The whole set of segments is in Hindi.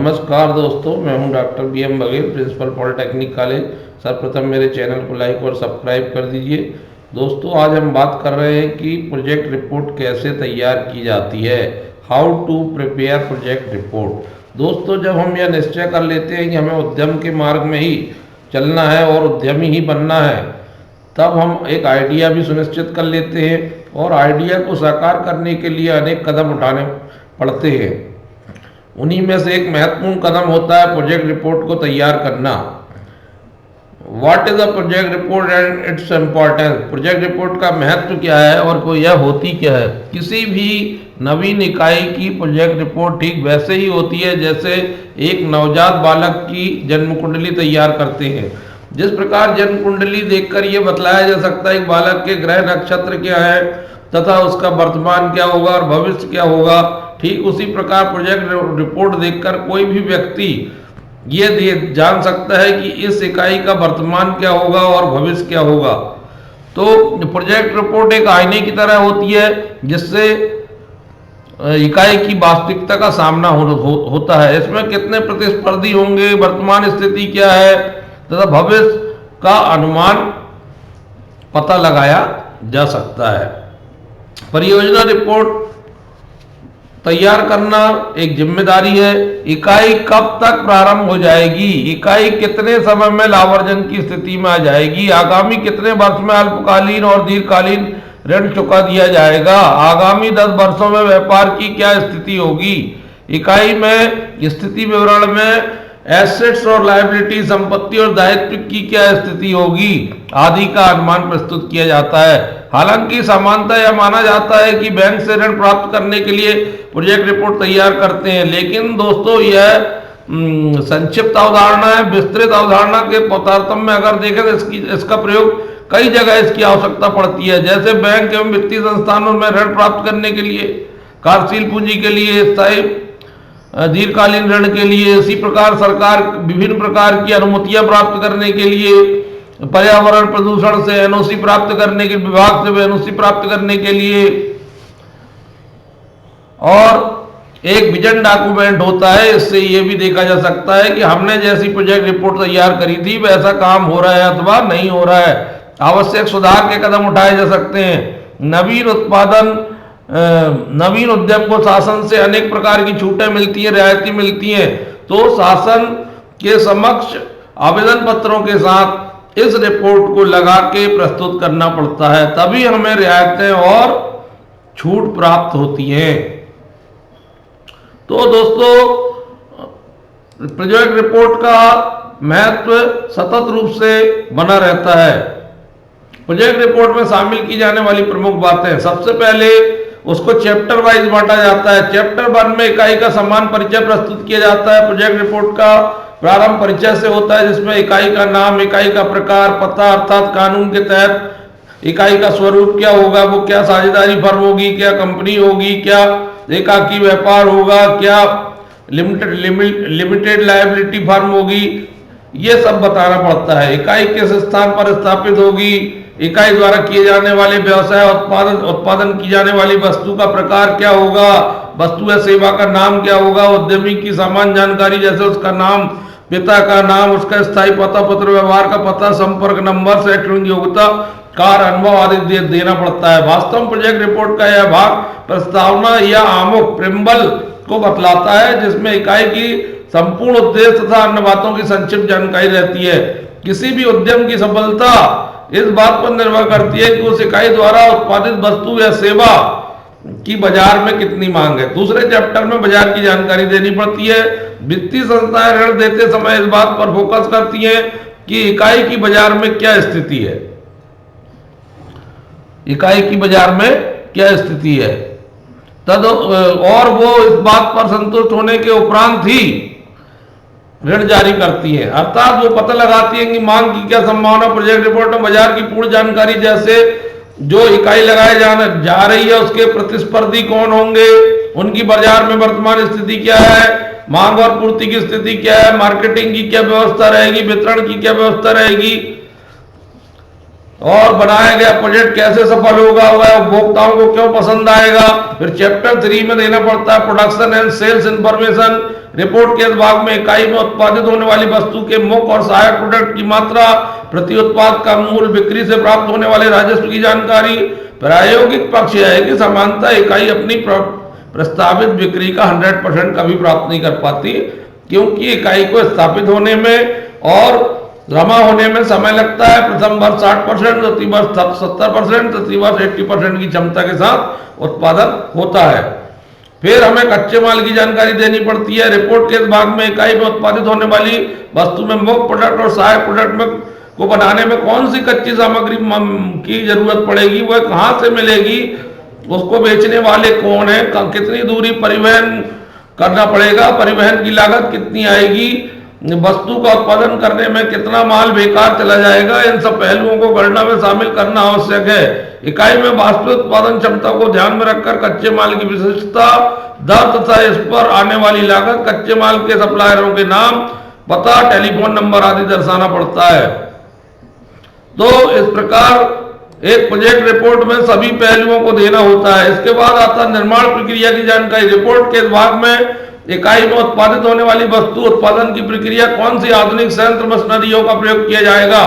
नमस्कार दोस्तों, मैं हूं doctor BM Baghel, principal polytechnic college. सर्वप्रथम मेरे चैनल को लाइक और सब्सक्राइब कर दीजिए। दोस्तों, आज हम बात कर रहे हैं कि प्रोजेक्ट रिपोर्ट कैसे तैयार की जाती है, how to prepare project report. दोस्तों, जब हम यह निश्चय कर लेते हैं कि हमें उद्यम के मार्ग में ही चलना है और उद्यमी ही बनना है, तब हम एक आइडिया भी सुनिश्चित कर लेते हैं और आइडिया को साकार करने के लिए अनेक कदम उठाने पड़ते हैं। उन्हीं में से एक महत्वपूर्ण कदम होता है प्रोजेक्ट रिपोर्ट को तैयार करना। What is a project report and its importance. Project report का महत्व क्या है और वो यह होती क्या है। किसी भी नवीन इकाई की प्रोजेक्ट रिपोर्ट ठीक वैसे ही होती है जैसे एक नवजात बालक की जन्म कुंडली तैयार करते हैं। जिस प्रकार जन्म कुंडली देखकर यह बतलाया जा सकता है कि बालक के ग्रह नक्षत्र क्या है तथा उसका वर्तमान क्या होगा और भविष्य क्या होगा, ठीक उसी प्रकार प्रोजेक्ट रिपोर्ट देखकर कोई भी व्यक्ति ये जान सकता है कि इस इकाई का वर्तमान क्या होगा और भविष्य क्या होगा। तो प्रोजेक्ट रिपोर्ट एक आईने की तरह होती है जिससे इकाई की वास्तविकता का सामना होता है। इसमें कितने प्रतिस्पर्धी होंगे, वर्तमान स्थिति क्या है तथा भविष्य का अनुमान पता लगाया जा सकता है। परियोजना रिपोर्ट तैयार करना एक जिम्मेदारी है। इकाई कब तक प्रारंभ हो जाएगी, इकाई कितने समय में लाभार्जन की स्थिति में आ जाएगी, आगामी कितने वर्ष में अल्पकालीन और दीर्घकालीन ऋण चुका दिया जाएगा, आगामी 10 वर्षों में व्यापार की क्या स्थिति होगी, इकाई में स्थिति विवरण में एसेट्स और लायबिलिटी, संपत्ति और दायित्व की क्या स्थिति होगी आदि का अनुमान प्रस्तुत किया जाता है। हालांकि सामान्यतः यह माना जाता है कि बैंक से ऋण प्राप्त करने के लिए प्रोजेक्ट रिपोर्ट तैयार करते हैं, लेकिन दोस्तों यह संक्षिप्त अवधारणा है। विस्तृत अवधारणा के तारतम्य में अगर देखें तो इसका प्रयोग कई जगह इसकी आवश्यकता पड़ती है, जैसे बैंक एवं वित्तीय संस्थानों में ऋण प्राप्त करने के लिए, कार्यशील पूंजी के लिए, स्थायी दीर्घकालीन ऋण के लिए। इसी प्रकार सरकार विभिन्न प्रकार की अनुमतियां प्राप्त करने के लिए, पर्यावरण प्रदूषण से NOC प्राप्त करने के, विभाग से NOC प्राप्त करने के लिए, और एक विजन डॉक्यूमेंट होता है। इससे ये भी देखा जा सकता है कि हमने जैसी प्रोजेक्ट रिपोर्ट तैयार करी थी वैसा काम हो रहा है अथवा नहीं हो रहा है। आवश्यक सुधार के कदम उठाए जा सकते हैं। नवीन उद्यम को शासन से अनेक प्रकार की छूटें मिलती हैं, रियायतें मिलती हैं, तो शासन के समक्ष आवेदन पत्रों के साथ इस रिपोर्ट को लगा के प्रस्तुत करना पड़ता है, तभी हमें रियायतें और छूट प्राप्त होती हैं। तो दोस्तों, प्रोजेक्ट रिपोर्ट का महत्व सतत रूप से बना रहता है। प्रोजेक्ट रिपोर्ट में शामिल की जाने वाली प्रमुख बातें, सबसे पहले उसको चैप्टर वाइज बांटा जाता है। चैप्टर 1 में इकाई का समान परिचय प्रस्तुत किया जाता है। प्रोजेक्ट रिपोर्ट का प्रारंभ परिचय से होता है, जिसमें इकाई का नाम, इकाई का प्रकार, पता अर्थात कानून के तहत इकाई का स्वरूप क्या होगा, वो क्या साझेदारी फर्म होगी, क्या कंपनी होगी, क्या एकाकी व्यापार होगा, क्या लिमिटेड लायबिलिटी फर्म होगी, ये सब बताना पड़ता है। इकाई किस स्थान पर स्थापित होगी, इकाई द्वारा किए जाने वाले व्यवसाय उत्पादन की जाने वाली वस्तु का प्रकार क्या होगा, वस्तु या सेवा का नाम क्या होगा, उद्यमी की सामान्य जानकारी जैसे उसका नाम, पिता का नाम, उसका स्थायी पता, पत्र व्यवहार का पता, संपर्क नंबर, शैक्षणिक योग्यता, कार्य अनुभव आदि देना पड़ता है। वास्तव में प्रोजेक्ट रिपोर्ट का यह भाग प्रस्तावना या आमुख प्रिम्बल को बतलाता है, जिसमें इकाई की संपूर्ण उद्देश्य तथा अन्य बातों की संक्षिप्त जानकारी रहती है। किसी भी उद्यम की सफलता इस बात पर निर्भर करती है कि उस इकाई द्वारा उत्पादित वस्तु या सेवा की बाजार में कितनी मांग है। दूसरे चैप्टर में बाजार की जानकारी देनी पड़ती है। वित्तीय संस्थाएं ऋण देते समय इस बात पर फोकस करती हैं कि इकाई की बाजार में क्या स्थिति है, इकाई की बाजार में क्या स्थिति है, और वो इस बात पर संतुष्ट होने के उपरांत ही ऋण जारी करती है। अर्थात वो पता लगाती है कि मांग की क्या संभावना। प्रोजेक्ट रिपोर्ट में बाजार की पूर्ण जानकारी, जैसे जो इकाई लगाए जा रही है उसके प्रतिस्पर्धी कौन होंगे, उनकी बाजार में वर्तमान स्थिति क्या है, मांग और पूर्ति की स्थिति क्या है, मार्केटिंग की क्या व्यवस्था रहेगी, वितरण की क्या व्यवस्था रहेगी, और बनाया गया प्रोजेक्ट कैसे सफल होगा, वह उपभोक्ताओं को क्यों पसंद आएगा। फिर चैप्टर 3 में देना पड़ता है production and sales information, report के इस भाग में इकाई में उत्पादित होने वाली वस्तु के मुख्य और सहायक प्रोडक्ट की मात्रा, प्रति उत्पाद का मूल्य, बिक्री से प्राप्त होने वाले राजस्व की जानकारी। प्रायोगिक पक्ष यह है कि सामान्यतः इकाई अपनी प्रस्तावित बिक्री का 100% कभी प्राप्त नहीं कर पाती, क्योंकि इकाई को स्थापित होने में और जमा होने में समय लगता है। प्रथम वर्ष 60%, द्वितीय वर्ष 70%, तृतीय वर्ष 80% की क्षमता के साथ उत्पादन होता है। फिर हमें कच्चे माल की जानकारी देनी पड़ती है। रिपोर्ट के इस भाग में इकाई में उत्पादित होने वाली वस्तु में मुख्य प्रोडक्ट और सहायक प्रोडक्ट में को बनाने में कौन सी कच्ची सामग्री की जरूरत पड़ेगी, वह कहां से मिलेगी, उसको बेचने वाले कौन है, कितनी दूरी परिवहन करना पड़ेगा, परिवहन की लागत कितनी आएगी, वस्तु का उत्पादन करने में कितना माल बेकार चला जाएगा, इन सब पहलुओं को गणना में शामिल करना आवश्यक है। इकाई में वास्तविक उत्पादन क्षमता को ध्यान में रखकर कच्चे माल की विशिष्टता, दर तथा इस पर आने वाली लागत, कच्चे माल के सप्लायरों के नाम, पता, टेलीफोन नंबर आदि दर्शाना पड़ता है। तो इस प्रकार एक प्रोजेक्ट रिपोर्ट में सभी पहलुओं को देना होता है। इसके बाद आता है निर्माण प्रक्रिया की जानकारी। रिपोर्ट के इस भाग में इकाई में उत्पादित होने वाली वस्तु उत्पादन की प्रक्रिया, कौन सी आधुनिक संयंत्र मशीनरियों का प्रयोग किया जाएगा,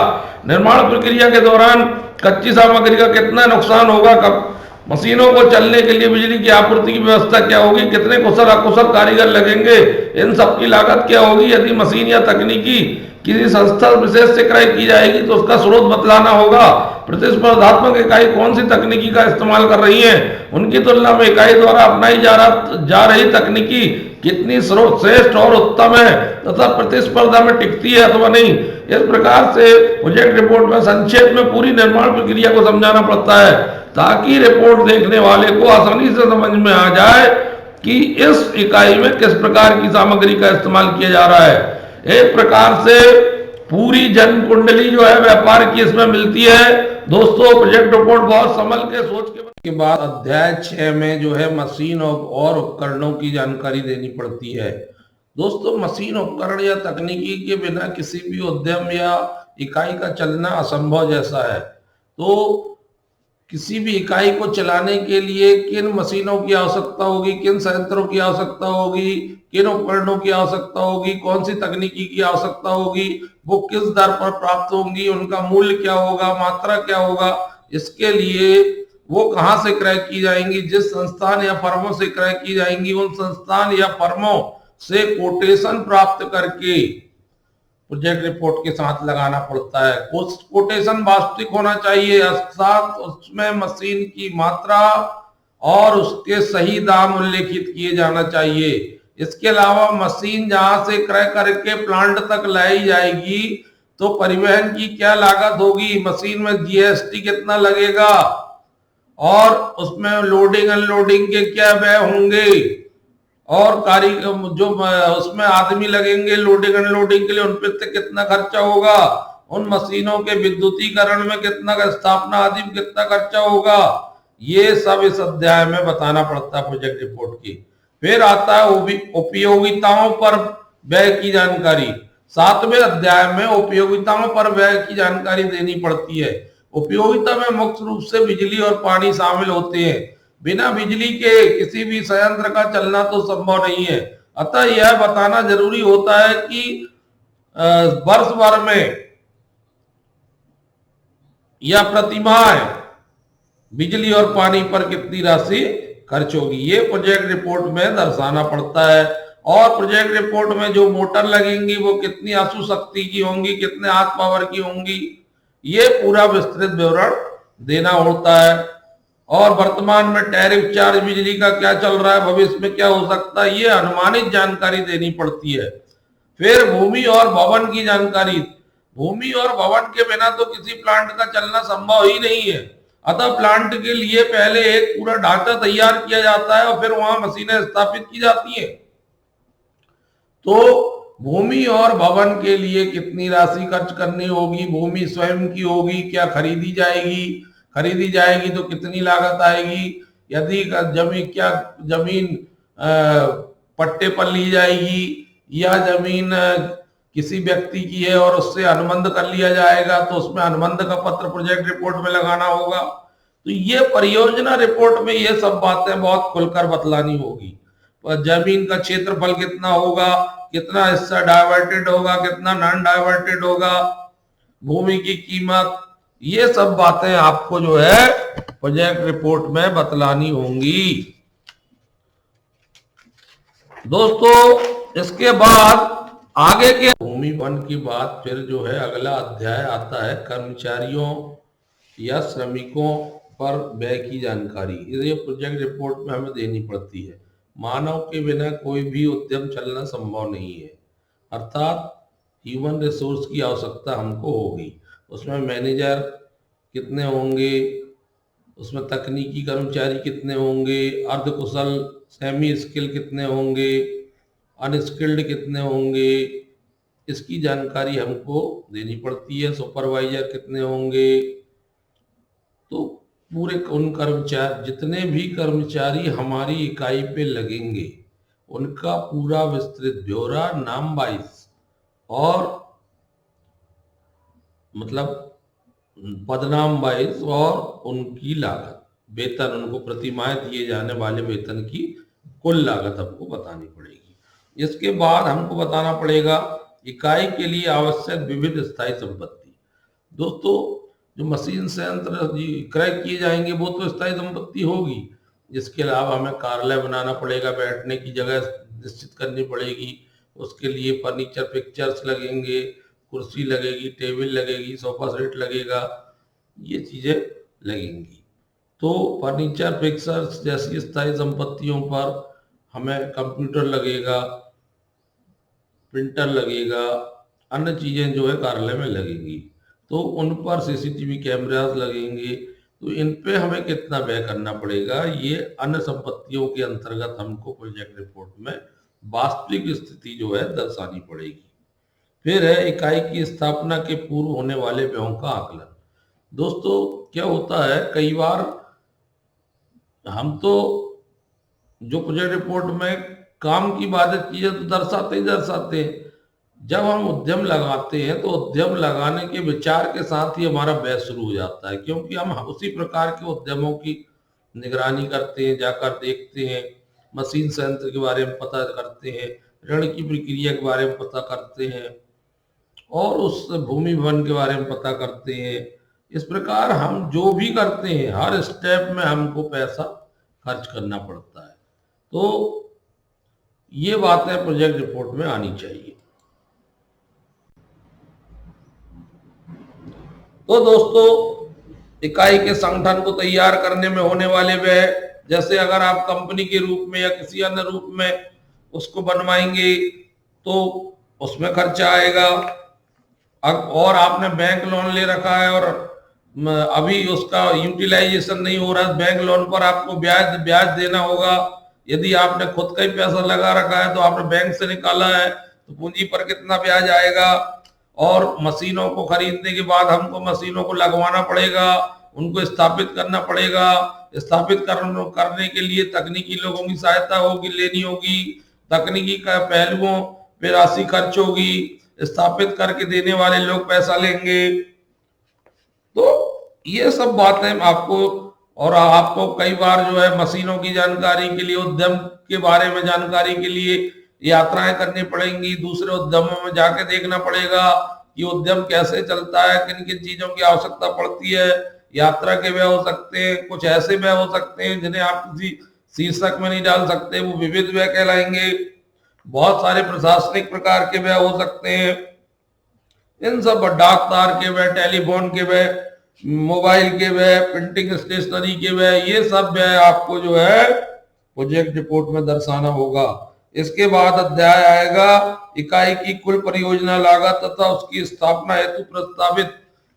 निर्माण प्रक्रिया के दौरान कच्ची सामग्री का कितना नुकसान होगा, कब मशीनों को चलने के लिए बिजली की आपूर्ति की व्यवस्था क्या होगी, कितने कुशल अकुशल कारीगर लगेंगे, इन सब की लागत क्या होगी, यदि मशीन या तकनीकी किसी संस्था विशेष से क्रय की जाएगी तो उसका स्रोत बतलाना होगा। प्रतिस्पर्धात्मक इकाई कौन सी तकनीकी का इस्तेमाल कर रही है, उनकी तुलना में इकाई द्वारा अपनाई जा रही तकनीकी कितनी श्रेष्ठ और उत्तम है तथा प्रतिस्पर्धा में टिकती है अथवा नहीं। इस प्रकार से प्रोजेक्ट रिपोर्ट में संक्षेप में पूरी निर्माण प्रक्रिया को समझाना पड़ता है, ताकि रिपोर्ट देखने वाले को आसानी से समझ में आ जाए कि इस इकाई में किस प्रकार की सामग्री का इस्तेमाल किया जा रहा है। एक प्रकार से पूरी जन्म कुंडली जो है व्यापार की इसमें मिलती है। दोस्तों, प्रोजेक्ट रिपोर्ट बहुत संभल के सोच के बाद अध्याय 6 में जो है मशीन और उपकरणों की जानकारी देनी पड़ती है। दोस्तों, मशीन, उपकरण या तकनीकी के बिना किसी भी उद्यम या इकाई का चलना असंभव जैसा है। तो किसी भी इकाई को चलाने के लिए किन मशीनों की आवश्यकता होगी, किन संयंत्रों की आवश्यकता होगी, किन उपकरणों की आवश्यकता होगी, कौन सी तकनीकी की आवश्यकता होगी, वो किस दर पर प्राप्त होंगी, उनका मूल्य क्या होगा, मात्रा क्या होगा, इसके लिए वो कहां से क्रय की जाएंगी, जिस संस्थान या फर्मों से क्रय की जाएंगी उन संस्थान या फर्मों से कोटेशन प्राप्त करके प्रोजेक्ट रिपोर्ट के साथ लगाना पड़ता है। कोटेशन वास्तविक होना चाहिए, अर्थात उसमें मशीन की मात्रा और उसके सही दाम उल्लेखित किए जाना चाहिए। इसके अलावा मशीन जहां से क्रय करके प्लांट तक लाई जाएगी तो परिवहन की क्या लागत होगी, मशीन में जीएसटी कितना लगेगा और उसमें लोडिंग अनलोडिंग के क्या व्यय होंगे और कारीगर जो उसमें आदमी लगेंगे लोडिंग अनलोडिंग के लिए उन पर कितना खर्चा होगा, उन मशीनों के विद्युतीकरण में कितना का स्थापना आदि में कितना खर्चा होगा, ये सब इस अध्याय में बताना पड़ता है प्रोजेक्ट रिपोर्ट की। फिर आता है उपयोगिताओं पर व्यय की जानकारी। 7वें अध्याय में उपयोगिताओं पर व्यय की जानकारी देनी पड़ती है। उपयोगिता में मुख्य रूप से बिजली और पानी शामिल होते हैं। बिना बिजली के किसी भी संयंत्र का चलना तो संभव नहीं है। अतः यह बताना जरूरी होता है कि वर्ष भर में या प्रतिमाह बिजली और पानी पर कितनी राशि खर्च होगी, ये प्रोजेक्ट रिपोर्ट में दर्शाना पड़ता है। और प्रोजेक्ट रिपोर्ट में जो मोटर लगेंगी वो कितनी आंसू शक्ति की होंगी, कितने हाथ पावर की होंगी, ये पूरा विस्तृत विवरण देना होता है। और वर्तमान में टैरिफ चार्ज बिजली का क्या चल रहा है, भविष्य में क्या हो सकता है, ये अनुमानित जानकारी देनी पड़ती है। फिर भूमि और भवन की जानकारी। भूमि और भवन के बिना तो किसी प्लांट का चलना संभव ही नहीं है। अतः प्लांट के लिए पहले एक पूरा ढांचा तैयार किया जाता है और फिर वहां मशीनें स्थापित की जाती हैं। तो भूमि और भवन के लिए कितनी राशि खर्च करनी होगी, भूमि स्वयं की होगी, क्या खरीदी जाएगी तो कितनी लागत आएगी, यदि जमीन पट्टे पर ली जाएगी या जमीन किसी व्यक्ति की है और उससे अनुबंध कर लिया जाएगा तो उसमें अनुबंध का पत्र प्रोजेक्ट रिपोर्ट में लगाना होगा। तो ये परियोजना रिपोर्ट में ये सब बातें बहुत खुलकर बतलानी होगी। जमीन का क्षेत्रफल कितना होगा, कितना हिस्सा डाइवर्टेड होगा, कितना नॉन डाइवर्टेड होगा, भूमि की कीमत, ये सब बातें आपको जो है प्रोजेक्ट रिपोर्ट में बतलानी होंगी। दोस्तों इसके बाद आगे के भूमि वन की बात फिर जो है अगला अध्याय आता है कर्मचारियों या श्रमिकों पर व्यय की जानकारी। ये प्रोजेक्ट रिपोर्ट में हमें देनी पड़ती है। मानव के बिना कोई भी उद्यम चलना संभव नहीं है, अर्थात ह्यूमन रिसोर्स की आवश्यकता हमको होगी। उसमें मैनेजर कितने होंगे, उसमें तकनीकी कर्मचारी कितने होंगे, अर्धकुशल सेमी स्किल कितने होंगे, अनस्किल्ड कितने होंगे, इसकी जानकारी हमको देनी पड़ती है। सुपरवाइजर कितने होंगे, तो पूरे उन कर्मचारी जितने भी कर्मचारी हमारी इकाई पे लगेंगे उनका पूरा विस्तृत ब्यौरा नाम वाइज और मतलब पदनाम वाइज और उनकी लागत, वेतन, उनको प्रतिमाह दिए जाने वाले वेतन की कुल लागत हमको बतानी पड़ेगी। इसके बाद हमको बताना पड़ेगा इकाई के लिए आवश्यक विविध स्थायी संपत्ति। दोस्तों जो मशीन संयंत्र क्रय किए जाएंगे वो तो स्थायी संपत्ति होगी। इसके अलावा हमें कार्यालय बनाना पड़ेगा, बैठने की जगह निश्चित करनी पड़ेगी, उसके लिए फर्नीचर पिक्चर्स लगेंगे, कुर्सी लगेगी, टेबल लगेगी, सोफा सेट लगेगा, ये चीजें लगेंगी। तो फर्नीचर पिक्चर्स जैसी स्थायी संपत्तियों पर हमें कंप्यूटर लगेगा, प्रिंटर लगेगा, अन्य चीजें जो है कार्यालय में लगेंगी। तो उन पर सीसीटीवी कैमरास लगेंगे। तो इन पे हमें कितना व्यय करना पड़ेगा, ये अन्य संपत्तियों के अंतर्गत हमको प्रोजेक्ट रिपोर्ट में वास्तविक स्थिति जो है दर्शानी पड़ेगी। फिर है इकाई की स्थापना के पूर्व होने वाले व्ययों का आकलन। दोस्तों क्या होता है, कई बार हम तो जो प्रोजेक्ट रिपोर्ट में काम की बाधित चीजें तो दर्शाते ही दर्शाते हैं, जब हम उद्यम लगाते हैं तो उद्यम लगाने के विचार के साथ ही हमारा व्यय शुरू हो जाता है, क्योंकि हम उसी प्रकार के उद्यमों की निगरानी करते हैं, जाकर देखते हैं, मशीन संयंत्र के बारे में पता करते हैं, ऋण की प्रक्रिया के बारे में पता करते हैं और उस भूमि वन के बारे में पता करते हैं। इस प्रकार हम जो भी करते हैं हर स्टेप में हमको पैसा खर्च करना पड़ता है। तो ये बातें प्रोजेक्ट रिपोर्ट में आनी चाहिए। तो दोस्तों इकाई के संगठन को तैयार करने में होने वाले व्यय, जैसे अगर आप कंपनी के रूप में या किसी अन्य रूप में उसको बनवाएंगे तो उसमें खर्चा आएगा। और आपने बैंक लोन ले रखा है और अभी उसका यूटिलाइजेशन नहीं हो रहा, बैंक लोन पर आपको ब्याज देना होगा। यदि आपने खुद का ही पैसा लगा रखा है तो आपने बैंक से निकाला है तो पूंजी पर कितना ब्याज आएगा। और मशीनों को खरीदने के बाद हमको मशीनों को लगवाना पड़ेगा, उनको स्थापित करना पड़ेगा। स्थापित करने के लिए तकनीकी लोगों की सहायता होगी, लेनी होगी, तकनीकी का पहलुओं पे राशि खर्च होगी, स्थापित करके देने वाले लोग पैसा लेंगे। तो ये सब बातें आपको, और आपको कई बार जो है मशीनों की जानकारी के लिए, उद्यम के बारे में जानकारी के लिए यात्राएं करनी पड़ेंगी, दूसरे उद्यमों में जाके देखना पड़ेगा कि उद्यम कैसे चलता है, किन किन चीजों की आवश्यकता पड़ती है। यात्रा के व्यय हो सकते हैं, कुछ ऐसे व्यय हो सकते हैं जिन्हें आप किसी शीर्षक में नहीं डाल सकते, वो विविध व्यय कहलाएंगे। बहुत सारे प्रशासनिक प्रकार के व्यय हो सकते हैं, इन सब डाक तार के व्यय, टेलीफोन के व्यय, मोबाइल के व्यय, प्रिंटिंग स्टेशनरी के व्यय, ये सब व्यय आपको जो है प्रोजेक्ट रिपोर्ट में दर्शाना होगा। इसके बाद अध्याय आएगा इकाई की कुल परियोजना लागत तथा उसकी स्थापना हेतु प्रस्तावित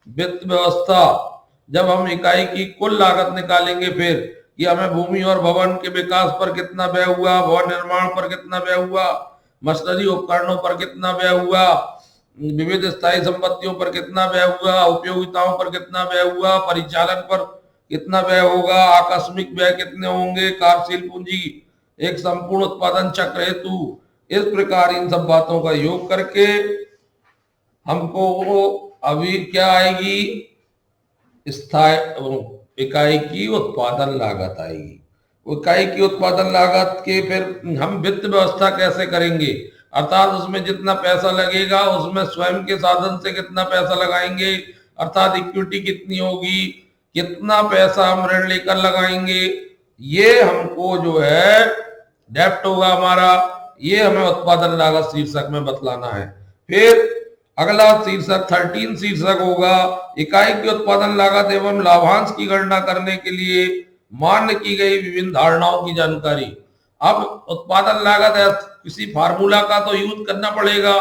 वित्त व्यवस्था। जब हम इकाई की कुल लागत निकालेंगे फिर कि हमें भूमि और भवन के विकास पर कितना व्यय हुआ, भवन निर्माण पर कितना व्यय हुआ, मशीनरी उपकरणों पर कितना व्यय हुआ, विविध स्थायी संपत्तियों पर कितना व्यय हुआ, उपयोगिताओं पर कितना व्यय हुआ, परिचालन पर कितना व्यय होगा, आकस्मिक व्यय कितने होंगे, कार्यशील पूंजी एक संपूर्ण उत्पादन चक्र हेतु। इस प्रकार इन सब बातों का योग करके हमको अभी क्या आएगी, स्थायी इकाई की उत्पादन लागत आएगी। इकाई की उत्पादन लागत के फिर हम वित्त व्यवस्था कैसे करेंगे, अर्थात उसमें जितना पैसा लगेगा उसमें स्वयं के साधन से कितना पैसा लगाएंगे, अर्थात इक्विटी कितनी होगी, कितना पैसा हम ऋण लेकर लगाएंगे, ये हमको जो है डेप्ट होगा हमारा, ये हमें उत्पादन लागत शीर्षक में बतलाना है। फिर अगला शीर्षक 13 शीर्षक होगा इकाई की उत्पादन लागत एवं लाभांश की गणना करने के लिए मान्य की गई विभिन्न धारणाओं की जानकारी। अब उत्पादन लागत है, किसी फार्मूला का तो यूज करना पड़ेगा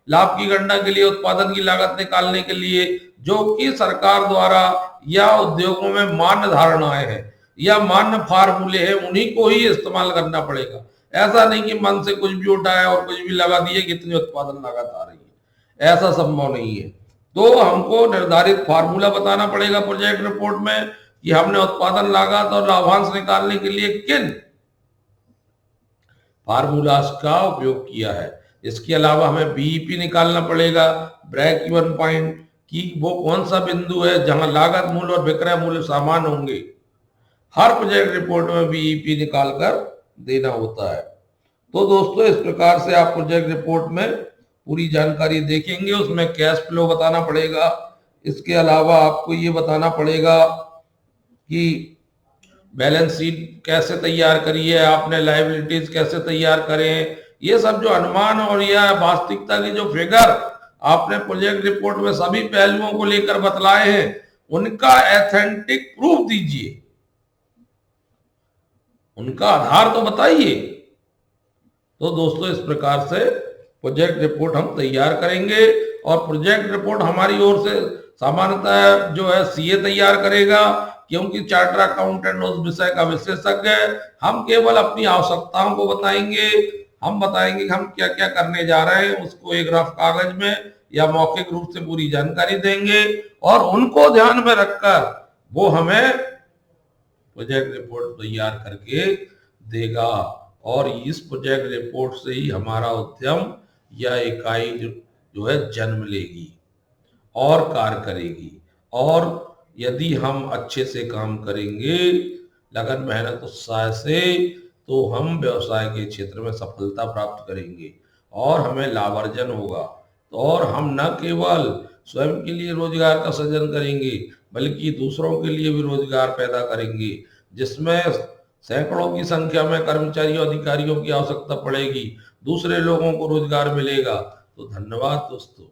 लाभ की गणना के लिए, उत्पादन की लागत निकालने के लिए, जो कि सरकार द्वारा या उद्योगों में मान्य धारणाएं हैं या मान्य फार्मूले हैं, उन्हीं को ही इस्तेमाल करना पड़ेगा। ऐसा नहीं कि मन से कुछ भी उठाया और कुछ भी लगा दिए कितनी उत्पादन लागत आ रही है, ऐसा संभव नहीं है। तो हमको निर्धारित फार्मूला बताना पड़ेगा प्रोजेक्ट रिपोर्ट में कि हमने उत्पादन लागत और लाभांश निकालने के लिए किन फार्मूलास का उपयोग किया है। इसके अलावा हमें बीईपी निकालना पड़ेगा, ब्रेक इवन पॉइंट, कि वो कौन सा बिंदु है जहां लागत मूल्य और विक्रय मूल्य समान होंगे। हर प्रोजेक्ट रिपोर्ट में बीईपी निकाल कर देना होता है। तो दोस्तों इस प्रकार से आप प्रोजेक्ट रिपोर्ट में पूरी जानकारी देखेंगे, उसमें कैश फ्लो बताना पड़ेगा। इसके अलावा आपको ये बताना पड़ेगा कि बैलेंस शीट कैसे तैयार करी है आपने, लायबिलिटीज कैसे तैयार करें, ये सब जो अनुमान और यह वास्तविकता की जो फिगर आपने प्रोजेक्ट रिपोर्ट में सभी पहलुओं को लेकर बतलाए हैं, उनका एथेंटिक प्रूफ दीजिए, उनका आधार तो बताइए। तो दोस्तों इस प्रकार से प्रोजेक्ट रिपोर्ट हम तैयार करेंगे और प्रोजेक्ट रिपोर्ट हमारी ओर से सामान्यतः जो है सीए तैयार करेगा, क्योंकि चार्टर अकाउंटेंट उस विषय का विशेषज्ञ है। हम केवल अपनी आवश्यकताओं को बताएंगे, हम बताएंगे कि हम क्या क्या करने जा रहे हैं, उसको एक रफ कागज में या मौखिक रूप से पूरी जानकारी देंगे और उनको ध्यान में रखकर वो हमें प्रोजेक्ट रिपोर्ट तैयार करके देगा और इस प्रोजेक्ट रिपोर्ट से ही हमारा उद्यम या इकाई जो है जन्म लेगी और कार्य करेगी। और यदि हम अच्छे से काम करेंगे, लगन मेहनत उत्साह से, तो हम व्यवसाय के क्षेत्र में सफलता प्राप्त करेंगे और हमें लाभार्जन होगा। तो और हम न केवल स्वयं के लिए रोजगार का सृजन करेंगे, बल्कि दूसरों के लिए भी रोजगार पैदा करेंगे, जिसमें सैकड़ों की संख्या में कर्मचारियों अधिकारियों की आवश्यकता पड़ेगी, दूसरे लोगों को रोजगार मिलेगा। तो धन्यवाद दोस्तों।